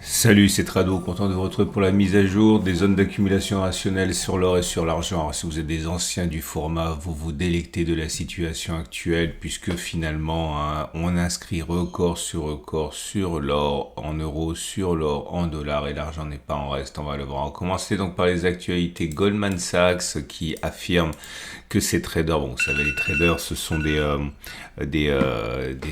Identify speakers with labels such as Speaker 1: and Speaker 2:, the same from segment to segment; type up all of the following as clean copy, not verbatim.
Speaker 1: Salut, c'est Trado, content de vous retrouver pour la mise à jour des zones d'accumulation rationnelle sur l'or et sur l'argent. Alors, si vous êtes des anciens du format, vous vous délectez de la situation actuelle puisque finalement, on inscrit record sur l'or en euros, sur l'or en dollars et l'argent n'est pas en reste, on va le voir. On va commencer donc par les actualités. Goldman Sachs qui affirme que ces traders, bon, vous savez, les traders, ce sont des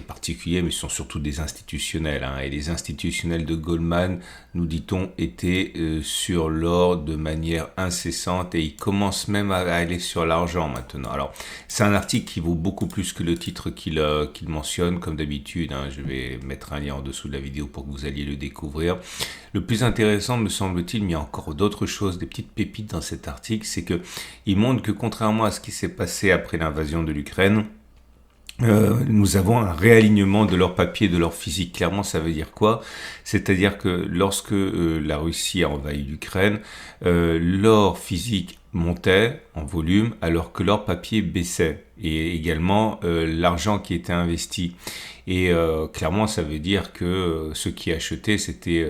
Speaker 1: particuliers, mais ce sont surtout des institutionnels. Et les institutionnels de Goldman, nous dit-on, étaient sur l'or de manière incessante et ils commencent même à aller sur l'argent maintenant. Alors, c'est un article qui vaut beaucoup plus que le titre qu'il mentionne, comme d'habitude. Je vais mettre un lien en dessous de la vidéo pour que vous alliez le découvrir. Le plus intéressant, me semble-t-il, mais il y a encore d'autres choses, des petites pépites dans cet article, c'est que il montre que contrairement à ce qui s'est passé après l'invasion de l'Ukraine, nous avons un réalignement de leur papier, de leur physique. Clairement, ça veut dire quoi? C'est-à-dire que lorsque la Russie a envahi l'Ukraine, leur physique montait en volume alors que leur papier baissait. Et également l'argent qui était investi. Et clairement, ça veut dire que ceux qui achetaient, c'était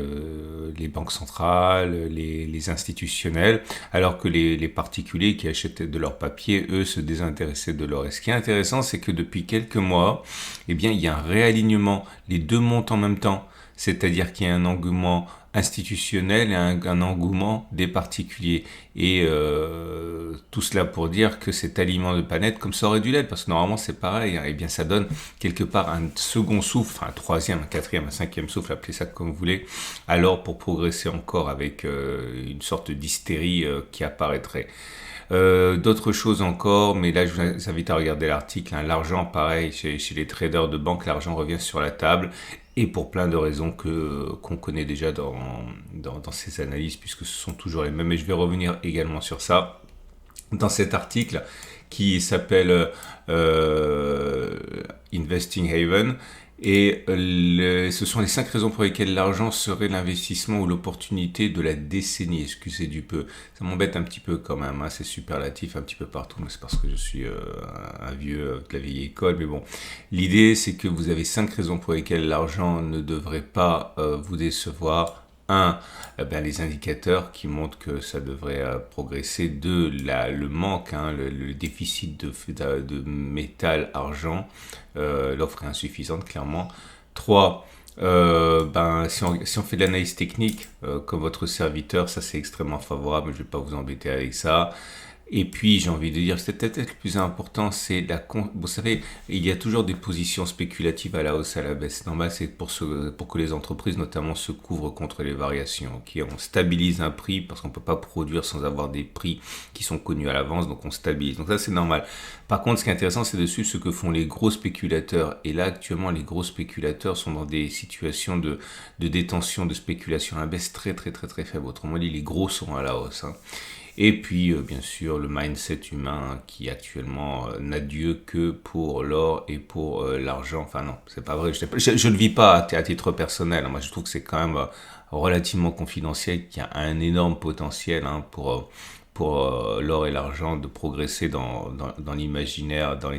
Speaker 1: les banques centrales, les institutionnels, alors que les particuliers qui achetaient de leur papier, eux, se désintéressaient de l'or. Et ce qui est intéressant, c'est que depuis quelques mois, eh bien, il y a un réalignement. Les deux montent en même temps. C'est-à-dire qu'il y a un engouement institutionnel et un engouement des particuliers. Et tout cela pour dire que cet aliment de planète, comme ça aurait dû l'être, parce que normalement c'est pareil, eh bien ça donne quelque part un second souffle, un troisième, un quatrième, un cinquième souffle, appelez ça comme vous voulez, alors pour progresser encore avec une sorte d'hystérie qui apparaîtrait. D'autres choses encore, mais là je vous invite à regarder l'article. L'argent, pareil, chez les traders de banque, l'argent revient sur la table et pour plein de raisons qu'on connaît déjà dans ces analyses, puisque ce sont toujours les mêmes. Et je vais revenir également sur ça dans cet article qui s'appelle Investing Haven. Et ce sont les 5 raisons pour lesquelles l'argent serait l'investissement ou l'opportunité de la décennie. Excusez du peu. Ça m'embête un petit peu quand même. C'est superlatif un petit peu partout. Mais c'est parce que je suis un vieux de la vieille école. Mais bon, l'idée c'est que vous avez 5 raisons pour lesquelles l'argent ne devrait pas vous décevoir. Un, les indicateurs qui montrent que ça devrait progresser. Deux, le manque, le déficit de métal, argent, l'offre est insuffisante clairement. Trois, si on fait de l'analyse technique comme votre serviteur, ça c'est extrêmement favorable, je ne vais pas vous embêter avec ça. Et puis, j'ai envie de dire, c'est peut-être le plus important, c'est vous savez, il y a toujours des positions spéculatives à la hausse, à la baisse. C'est normal, c'est pour que les entreprises, notamment, se couvrent contre les variations. On stabilise un prix parce qu'on ne peut pas produire sans avoir des prix qui sont connus à l'avance, donc on stabilise. Donc ça, c'est normal. Par contre, ce qui est intéressant, c'est de suivre ce que font les gros spéculateurs. Et là, actuellement, les gros spéculateurs sont dans des situations de détention, de spéculation à la baisse très, très, très, très faible. Autrement dit, les gros sont à la hausse. Et puis, bien sûr, le mindset humain qui actuellement n'a Dieu que pour l'or et pour l'argent. Enfin non, c'est pas vrai. Je ne vis pas à titre personnel. Moi, je trouve que c'est quand même relativement confidentiel, qu'il y a un énorme potentiel pour l'or et l'argent de progresser dans l'imaginaire, dans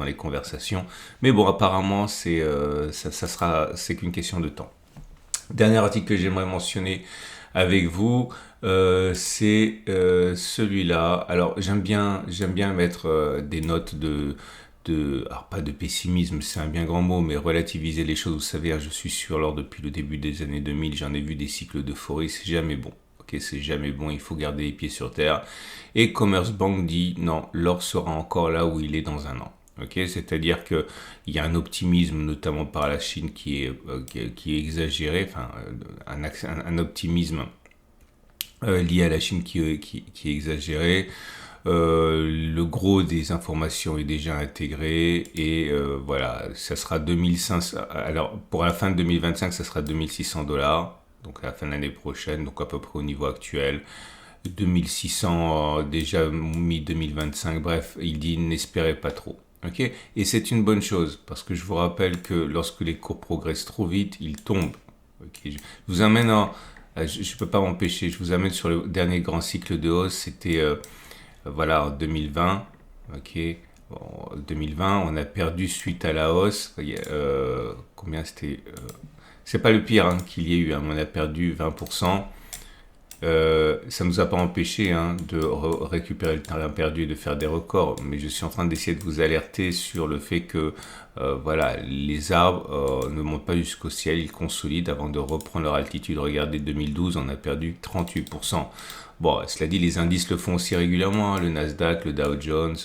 Speaker 1: les conversations. Mais bon, apparemment, c'est qu'une question de temps. Dernier article que j'aimerais mentionner avec vous, c'est celui-là. Alors j'aime bien mettre des notes alors pas de pessimisme, c'est un bien grand mot, mais relativiser les choses. Vous savez, je suis sur l'or depuis le début des années 2000, j'en ai vu des cycles d'euphorie, c'est jamais bon. Ok, c'est jamais bon, il faut garder les pieds sur terre. Et Commerce Bank dit non, l'or sera encore là où il est dans un an. C'est-à-dire qu'il y a un optimisme, notamment par la Chine, qui est exagéré, un optimisme lié à la Chine qui est exagéré. Le gros des informations est déjà intégré et voilà, ça sera 2500. Alors pour la fin de 2025, ça sera 2600 $, donc à la fin de l'année prochaine, donc à peu près au niveau actuel. 2600 déjà mi-2025, bref, il dit n'espérez pas trop. Et c'est une bonne chose parce que je vous rappelle que lorsque les cours progressent trop vite, ils tombent. Je vous amène je ne peux pas m'empêcher, je vous amène sur le dernier grand cycle de hausse, c'était en 2020. En 2020, on a perdu suite à la hausse. Combien c'était C'est pas le pire hein, qu'il y ait eu. Hein. On a perdu 20%. Ça nous a pas empêché hein, de récupérer le terrain perdu et de faire des records. Mais je suis en train d'essayer de vous alerter sur le fait que voilà, les arbres ne montent pas jusqu'au ciel, ils consolident avant de reprendre leur altitude. Regardez, 2012, on a perdu 38%. Bon, cela dit, les indices le font aussi régulièrement. Hein, le Nasdaq, le Dow Jones.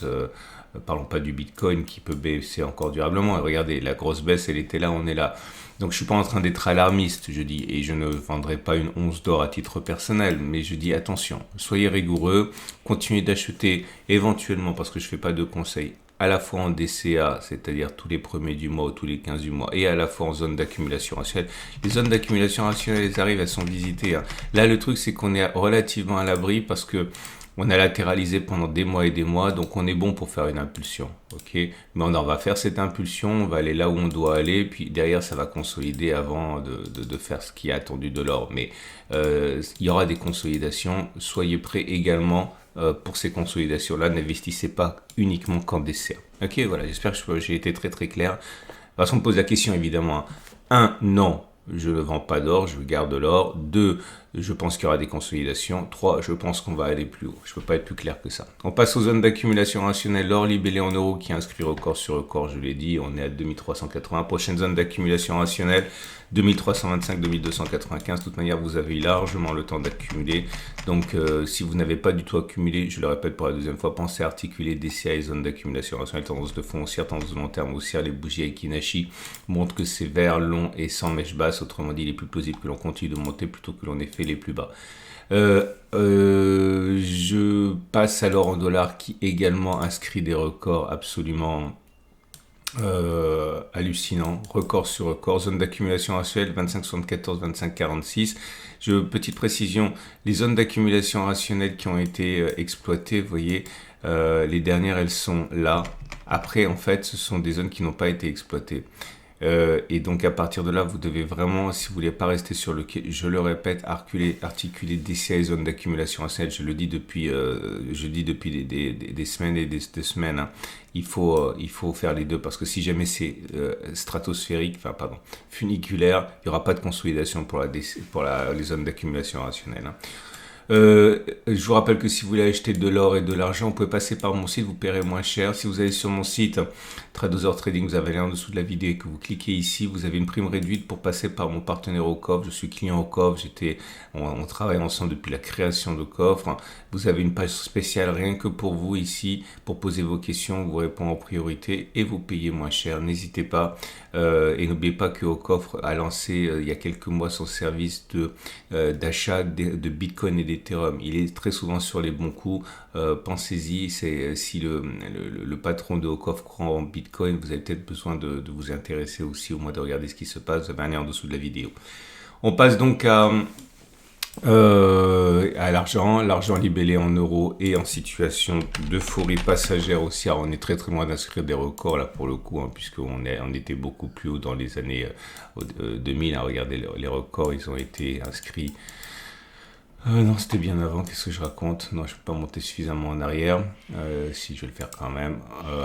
Speaker 1: Parlons pas du Bitcoin qui peut baisser encore durablement. Et regardez, la grosse baisse, elle était là, on est là. Donc je suis pas en train d'être alarmiste, je dis, et je ne vendrai pas une once d'or à titre personnel, mais je dis attention, soyez rigoureux, continuez d'acheter éventuellement, parce que je fais pas de conseils, à la fois en DCA, c'est-à-dire tous les premiers du mois ou tous les 15 du mois, et à la fois en zone d'accumulation rationnelle. Les zones d'accumulation rationnelle, elles arrivent, elles sont visitées. Hein. Là, le truc, c'est qu'on est relativement à l'abri parce que on a latéralisé pendant des mois et des mois, donc on est bon pour faire une impulsion, ok. Mais on va faire cette impulsion, on va aller là où on doit aller, puis derrière ça va consolider avant de faire ce qui est attendu de l'or. Mais il y aura des consolidations, soyez prêts également pour ces consolidations-là, n'investissez pas uniquement qu'en dessert. Ok, voilà, j'espère que j'ai été très très clair. Parce qu'on me pose la question évidemment. Non, je ne vends pas d'or, je garde l'or. 2, je pense qu'il y aura des consolidations. 3, je pense qu'on va aller plus haut. Je ne peux pas être plus clair que ça. On passe aux zones d'accumulation rationnelle. L'or libellé en euros qui est inscrit record sur record, je l'ai dit. On est à 2380. Prochaine zone d'accumulation rationnelle, 2325, 2295. De toute manière, vous avez largement le temps d'accumuler. Donc, si vous n'avez pas du tout accumulé, je le répète pour la deuxième fois, pensez à articuler DCA et zones d'accumulation rationnelle, tendance de fond haussière, tendance de long terme haussière. Les bougies Aiki-Nashi montrent que c'est vert, long et sans mèche basse. Autrement dit, il est plus plausible que l'on continue de monter plutôt que l'on ait fait les plus bas. Je passe alors en dollars qui également inscrit des records absolument hallucinants. Record sur record. Zone d'accumulation rationnelle 25,74, 25,46. Petite précision, les zones d'accumulation rationnelle qui ont été exploitées, vous voyez, les dernières elles sont là. Après, en fait, ce sont des zones qui n'ont pas été exploitées. Et donc à partir de là, vous devez vraiment, si vous voulez pas rester sur le quai, je le répète, articuler DCA et zones d'accumulation rationnelle. Je le dis depuis, des semaines et des semaines. Hein. Il faut faire les deux parce que si jamais c'est stratosphérique, funiculaire, il n'y aura pas de consolidation pour les zones d'accumulation rationnelle. Hein. Je vous rappelle que si vous voulez acheter de l'or et de l'argent, vous pouvez passer par mon site, vous paierez moins cher. Si vous allez sur mon site Tradosaur Trading, vous avez le lien en dessous de la vidéo et que vous cliquez ici, vous avez une prime réduite pour passer par mon partenaire au coffre. Je suis client au coffre, on travaille ensemble depuis la création de coffre. Vous avez une page spéciale rien que pour vous ici, pour poser vos questions, on vous répond en priorité et vous payez moins cher. N'hésitez pas et n'oubliez pas que au coffre a lancé il y a quelques mois son service d'achat de Bitcoin et d'Ethereum. Il est très souvent sur les bons coups. Pensez-y, si le patron de Ocoff croit en Bitcoin, vous avez peut-être besoin de vous intéresser aussi au moins de regarder ce qui se passe. Vous avez un lien en dessous de la vidéo. On passe donc à l'argent libellé en euros et en situation d'euphorie passagère aussi. Alors on est très très loin d'inscrire des records là pour le coup, hein, puisqu'on était beaucoup plus haut dans les années 2000. Hein. Regardez les records, ils ont été inscrits. Non, c'était bien avant, qu'est-ce que je raconte? Non, je ne peux pas monter suffisamment en arrière. Si, je vais le faire quand même.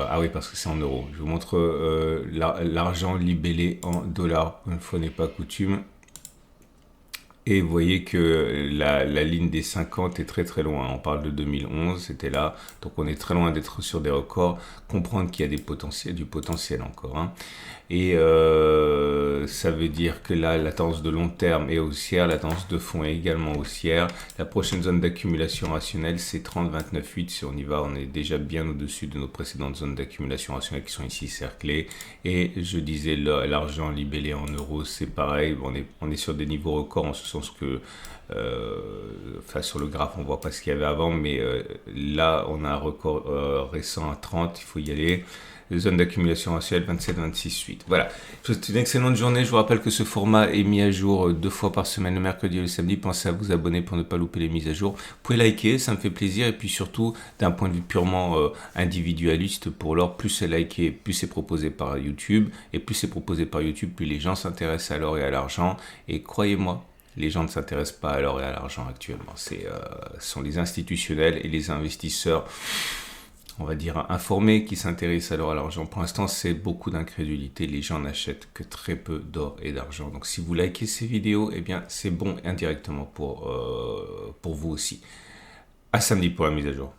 Speaker 1: Ah oui, parce que c'est en euros. Je vous montre l'argent libellé en dollars, une fois n'est pas coutume. Et vous voyez que la ligne des 50 est très très loin. On parle de 2011, c'était là. Donc on est très loin d'être sur des records. Comprendre qu'il y a du potentiel encore. Hein. Et ça veut dire que là, la tendance de long terme est haussière, la tendance de fond est également haussière. La prochaine zone d'accumulation rationnelle, c'est 30,29,8. Si on y va, on est déjà bien au-dessus de nos précédentes zones d'accumulation rationnelle qui sont ici cerclées. Et je disais, l'argent libellé en euros, c'est pareil. On est sur des niveaux records en ce sens que sur le graphe, on voit pas ce qu'il y avait avant, mais là, on a un record récent à 30. Il faut y aller. Zone d'accumulation rationnelle 27, 26, 8. Voilà. C'est une excellente journée. Je vous rappelle que ce format est mis à jour 2 fois par semaine, le mercredi et le samedi. Pensez à vous abonner pour ne pas louper les mises à jour. Vous pouvez liker, ça me fait plaisir. Et puis surtout, d'un point de vue purement individualiste, pour l'or, plus c'est liké, plus c'est proposé par YouTube. Et plus c'est proposé par YouTube, plus les gens s'intéressent à l'or et à l'argent. Et croyez-moi, les gens ne s'intéressent pas à l'or et à l'argent actuellement. Ce sont les institutionnels et les investisseurs. on va dire, informés, qui s'intéressent alors à l'argent. Pour l'instant, c'est beaucoup d'incrédulité. Les gens n'achètent que très peu d'or et d'argent. Donc, si vous likez ces vidéos, eh bien, c'est bon indirectement pour vous aussi. À samedi pour la mise à jour.